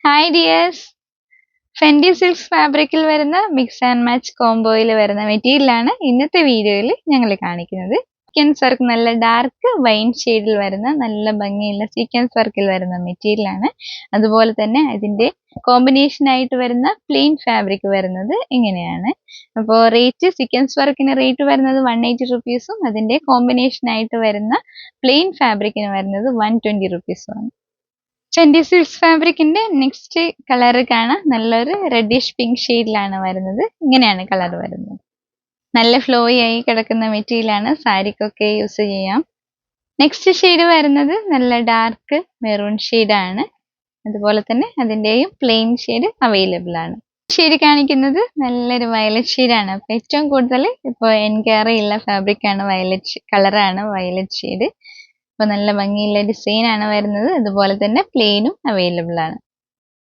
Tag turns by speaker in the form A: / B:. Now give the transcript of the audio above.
A: Hi dears. Fendi silks ഫാബ്രിക്കിൽ വരുന്ന mix and match കോംബോയിൽ വരുന്ന മെറ്റീരിയലാണ് ഇന്നത്തെ വീഡിയോയിൽ ഞങ്ങൾ കാണിക്കുന്നത്. സീക്വൻസ് വർക്ക് നല്ല ഡാർക്ക് വൈൻ ഷെയ്ഡിൽ വരുന്ന നല്ല ഭംഗിയുള്ള സീക്വൻസ് വർക്കിൽ വരുന്ന മെറ്റീരിയലാണ്. അതുപോലെ തന്നെ ഇതിൻ്റെ കോമ്പിനേഷനായിട്ട് വരുന്ന പ്ലെയിൻ ഫാബ്രിക് വരുന്നത് ഇങ്ങനെയാണ്. അപ്പോൾ റേറ്റ് സീക്വൻസ് വർക്കിന് റേറ്റ് വരുന്നത് 180 റുപ്പീസും അതിൻ്റെ കോമ്പിനേഷനായിട്ട് വരുന്ന പ്ലെയിൻ ഫാബ്രിക്കിന് വരുന്നത് 120 റുപ്പീസുമാണ്. ഫെൻഡി സിൽക്സ് ഫാബ്രിക്കിന്റെ നെക്സ്റ്റ് കളർ കാണാം. നല്ലൊരു റെഡിഷ് പിങ്ക് ഷെയ്ഡിലാണ് വരുന്നത്. ഇങ്ങനെയാണ് കളർ വരുന്നത്. നല്ല ഫ്ലോയി ആയി കിടക്കുന്ന മെറ്റീരിയലാണ്, സാരിക്കൊക്കെ യൂസ് ചെയ്യാം. നെക്സ്റ്റ് ഷെയ്ഡ് വരുന്നത് നല്ല ഡാർക്ക് മെറൂൺ ഷെയ്ഡാണ്. അതുപോലെ തന്നെ അതിൻ്റെയും പ്ലെയിൻ ഷെയ്ഡ് അവൈലബിൾ ആണ്. ഷെയ്ഡ് കാണിക്കുന്നത് നല്ലൊരു വയലറ്റ് ഷെയ്ഡാണ്. അപ്പോൾ ഏറ്റവും കൂടുതൽ ഇപ്പോൾ എൻക്വയറിയുള്ള ഫാബ്രിക്കാണ് വയലറ്റ് കളറാണ്, വയലറ്റ് ഷെയ്ഡ്. അപ്പോൾ നല്ല ഭംഗിയുള്ള ഡിസൈനാണ് വരുന്നത്. അതുപോലെ തന്നെ പ്ലെയിനും അവൈലബിൾ ആണ്.